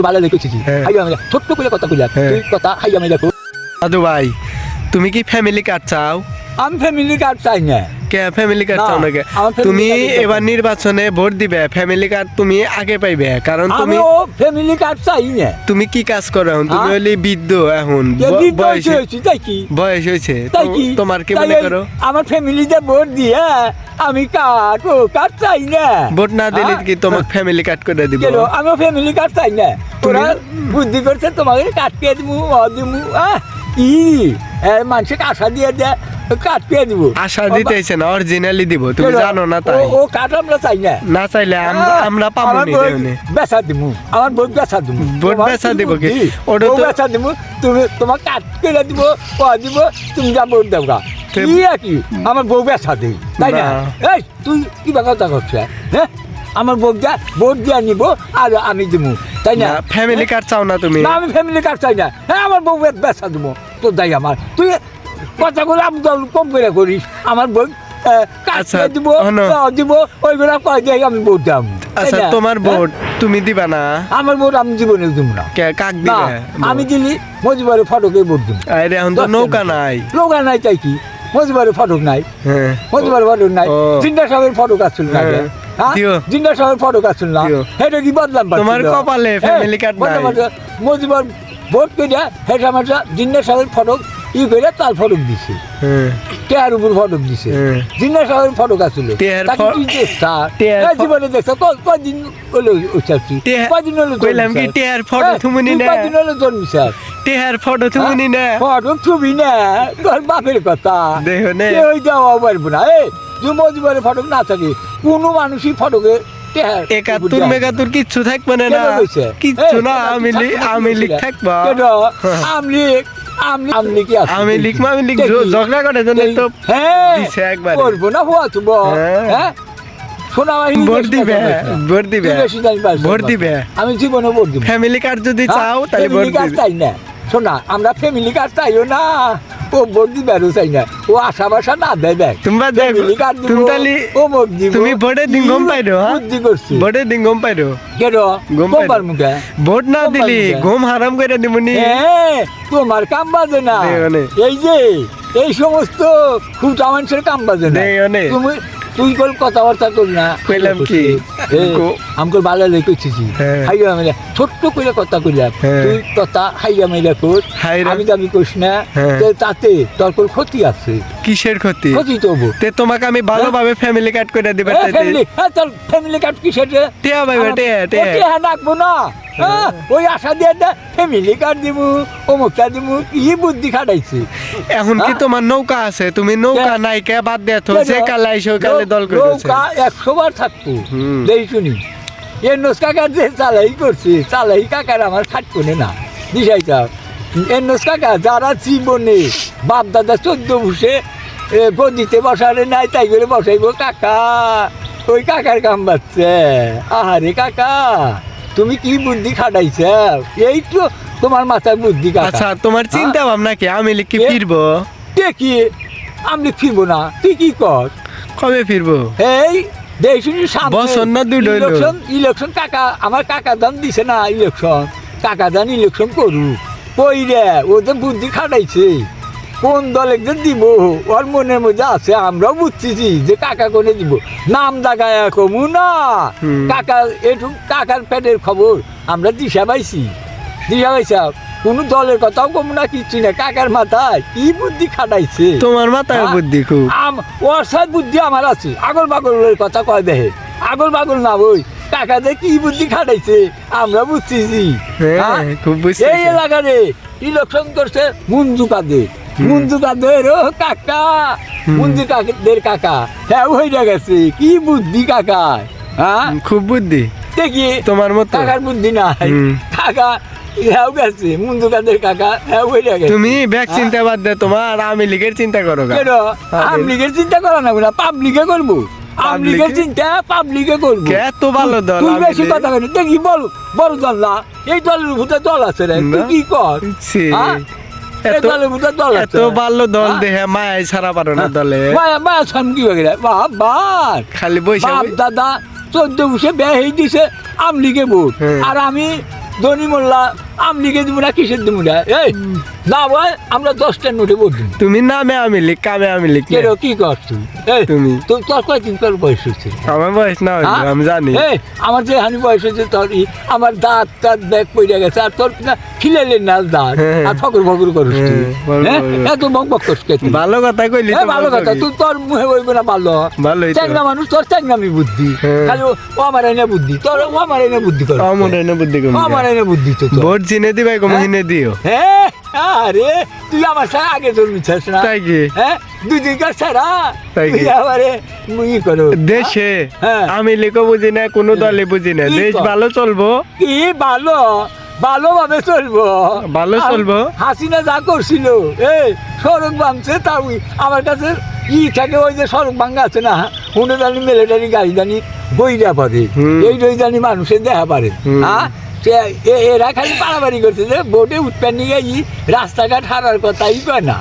ভালো দেখেছি হাইয়া মেলা ছোট্ট করে কথা কইলা তুই কথা হাইয়া মেলা কো দাদু ভাই তুমি কি ফ্যামিলি কার্ড চাও? আমি ফ্যামিলি কার্ড চাই না। কে ফ্যামিলি কার্ড চাও না কে? তুমি এবার নির্বাচনে ভোট দিবে, ফ্যামিলি কার্ড তুমি আগে পাইবে, কারণ তুমি ফ্যামিলি কার্ড চাই না। তুমি কি কাজ করো এখন? তুমি হলি বৃদ্ধ, এখন বয়স হয়েছে, তোমার কি মনে করো? আমার ফ্যামিলিতে ভোট দিয়ে আমি কার্ড চাই না। ভোট না দিলে কি তোমাকে ফ্যামিলি কার্ড করে দিব? আমি ফ্যামিলি কার্ড চাই না। তোরা বুদ্ধি করছে তোমাকে কার্ড পেয়ে দিব দিবু কি মানুষকে আশা দিয়ে দেয় কাঠ পেয়ে দিব। আশা দিতেছে না, অরিজিনালি দিব, তুমি জানো না তাই। ও কাঠ আমরা চাই না। না চাইলে আমরা পাবো না। বেচা দিব, আমার বই বেচা দিব। ভোট বেচা দিব কি? ওটা তো বেচা দিব, তুমি তোমার কাঠ কেটে দিব, দিব, তুমি যা ভোট দেবো কি আমার বউ বেচা দিই, তাই না? এই তুই কি কথা করছিস? হ্যাঁ, আমার বউ যা ভোট দিয়ে নিব আর আমি দিব, তাই না? ফ্যামিলি কার্ড চাও না তুমি? না, আমি ফ্যামিলি কার্ড চাই না। হ্যাঁ, আমার বউ বেচা দিব তো দাই আমার। তুই কথাগুলো আবদাল কম করে করিস। আমার বই দিব দিব ওইগুলা কয় দিয়ে আমি ভোট দাম। আচ্ছা, তোমার ভোট তুমি দিবা না? আমার ভোট আমি জীবনে দিব না। কাক দিবে? আমি দিলি মজিবারের ফটকে ভোট দিব। আরে এখন তো নৌকা নাই। নৌকা নাই তাই কি? মজিবারের ফটক নাই, মজিবারের ফটক নাই। জিন্দা সাহেবের ফটক আসছিল না, জিন্দা সাহেবের ফটক আসছিল না, সেটা কি বদলাম? তোমার কপালে ফ্যামিলি কার্ড নাই। মজিবার ভোট করে সেটা আমার জিন্দা সাহেবের ফটক ই করে তার ফটক দিছে, টেয়ার উপর ফটক দিছে। জিন্দা সাহেবের ফটক আসছিল, জীবনে দেখছো কদিন হলো? কদিন হলো জন্মিস? টেহার ফটো তুমি নি না? ফটক তুমি না, তোর বাপের কথা ওই যাওয়া পারবো না। তুই মজিবারের ফটক না থাকে কোনো মানুষই ফটকে 71 মেগাতুর কিচ্ছু থাকবে না, কিচ্ছু না। আমি লিখ থাকবা, আমি লিখ ঝগড়া করে তো দিছে একবার করবো না হওয়া তো শোনা ভোট দিবে, ভোট দিবে, ভোট দিবে। আমি জীবনে ভোট দিব। ফ্যামিলি কার্ড যদি চাও তাহলে ভোট দিবে। চাই না, শোনা আমরা ফ্যামিলি কার্ড চাইও না, ও ভোট দিবে আরো চাই না, ও আশা বাসা না দেবে। তুমি ভোটের দিন গম পাইরো? ভোটের দিন গম পাইরো? ভোট না দিলি ঘুম হারাম করে দিবনি। তোমার কাম বাজে না, এই যে এই সমস্ত খুঁটা মানুষের কাম বাজে না। তুমি তুই কল কথাবার্তা কর না, কইলাম কি আমাকে ভালো লেগেছিস। হাইয়া মেলা ছোট্ট করে কথা কইলাম, তুই কথা হাইয়া মেলা কর, আমি দাবি করিস না। তাতে তোর কোন ক্ষতি আছে? কিসের ক্ষতি? ক্ষতি তবু তোমাকে আমি ভালোভাবে ফ্যামিলি কার্ড করে দিবে। তোর ফ্যামিলি কার্ড কিসের? টিয়া ভাই টিয়া রাখবো না, ওই আশা দিয়ে ফ্যামিলি কার্ড দিব, অমুকটা দিব, কি বুদ্ধি খাটাইছি। এখন কি তোমার নৌকা আছে? তুমি নৌকা নাই কে বাদ দিয়ে যে কালে আইসো কালে দল করে নৌকা 100 বার থাকতো। দেই শুনি এনস কাকার যে চালাই করছে, চালাই কাকার আমার খাটকনে না দিশাইটা। এনস কাকা যারা জীবনে বাপ দাদা 14 বসে গদিতে বসারে নাই, তাই করে বসাইবো কাকা, ওই কাকার কাম বাচ্ছে। আহারে কাকা, তুমি কি বুদ্ধি খাটাইছ? এই তো তোমার মাথায় বুদ্ধি। আচ্ছা, তোমার চিন্তা ভাবনা কি আমি লিখে ফিরবো? কি আমি ফিরবো না? তুই কি কর? কবে ফিরবো? এই দেখুনি ইলেকশন কাকা আমার কাকা দান দিছে না, ইলেকশন কাকা দান ইলেকশন করু কই রে, ও তো বুদ্ধি খাটাইছে। কোন দল একজন দিব ওর মনের মধ্যে আছে, আমরাও বুঝতেছি যে কাকা কোনে দিব। নাম দাগায় কমু না, কাকা একটু কাকার পেটের খবর আমরা দিশা পাইছি, দিশা পাইছা। কোনো দলের কথাও কমু না, কিচ্ছু না। কাকার মাথায় কি বুদ্ধি খাটাইছে? তোমার মাথায় বুদ্ধি খুব। ওর সাথে বুদ্ধি আমার আছে। আগল বাগলের কথা কয় দেহে, আগল বাগল না বই কাকাদের কি বুদ্ধি খাটাইছে আমরা বুঝতেছি। এই এলাকারে ইলেকশন করছে মুঞ্জু কাদের, মুঞ্জু কাদের ও কাকা, মুঞ্জু কাদের কাকা। হ্যাঁ, হয়ে গেছে কি বুদ্ধি কাকা। হ্যাঁ, খুব বুদ্ধি। দেখি তোমার মতো কাকার বুদ্ধি নাই। কাকা তুমি ব্যাগ চিন্তা বাদ দে, তোমার আওয়ামী লীগের চিন্তা করো। আওয়ামী লীগের চিন্তা করা না, পাবলিকে করবো। আওয়ামী লীগের চিন্তা পাবলিকে করবো। এত ভালো দল, তুই বেশি কথা বলি। দেখি বল বড় দল না, এই দলের ভিতরে দল আছে রে, তুই কি কর? এত ভালো দল দেহে মায়াই ছাড়া পারো না দলে। মায়া ছাম কি হয়ে গেলে খালি বৈশাখ দাদা 14 বসে ব্যয় হয়ে দিছে আওয়ামী লীগে ভোট, আর আমি ধনী মোল্লা আমলিকে দিব না কিসের দিব না এই না ভাই আমরা 10টার নোটে ভোট দিব তুমি নামে আমি লিখ কামে আমি লিখ কেরো কি করছো এই তুমি তোর কয়দিন তোর বয়স হচ্ছে আমার বয়স না হইলো, হ্যাঁ? আমি জানি এই আমার যে হানি বয়স হচ্ছে তোর আমার দাঁত ব্যাগ পড়ে গেছে আর তোর না খিলেলে না দাঁত হ্যাঁ। আর ফকর ফকর করিস তুই হ্যাঁ, হ্যাঁ ফকর। এত বক বক করিস কে তুই? ভালো কথা কইলি হ্যাঁ তো ভালো কথা তুই তোর মুখে বলবে না ভালো ভালোই তো। চ্যাংরা মানুষ তোর চ্যাংরামি বুদ্ধি হ্যাঁ। খালি ও আমার এনে বুদ্ধি তোর ও আমার এনে বুদ্ধি কর আমার এনে বুদ্ধি কম ও আমার এনে বুদ্ধি তো তোর। ভোট চিনে দিবাই কম হ্যাঁ? হিনে দিও হ্যাঁ আরে তুই আমার সাথে আগে জন্মিছিস না তাই কি হ্যাঁ 2 দিন কার ছাড়া তাই কি? তুই আমারে ই করো দেশে হ্যাঁ। আমি লিখো বুঝি না কোনো দলে বুঝি না কি দেশ কর? ভালো চলবো কি ভালো ভালোভাবে চলবো ভালো চলবো? হাসিনা যা করছিল এই সড়ক ভাঙছে তা আমার কাছে থাকে ওই যে সড়ক ভাঙা আছে না হুন্ডে জানি মিলিটারি গাড়ি জানি বইরা পারে হুম। এই জানি মানুষের দেখা পারে হুম। হ্যাঁ এরা খালি পাড়াবাড়ি করছে যে বোটে উৎপন্ন নিয়ে রাস্তাঘাট হারার কথাই কয় না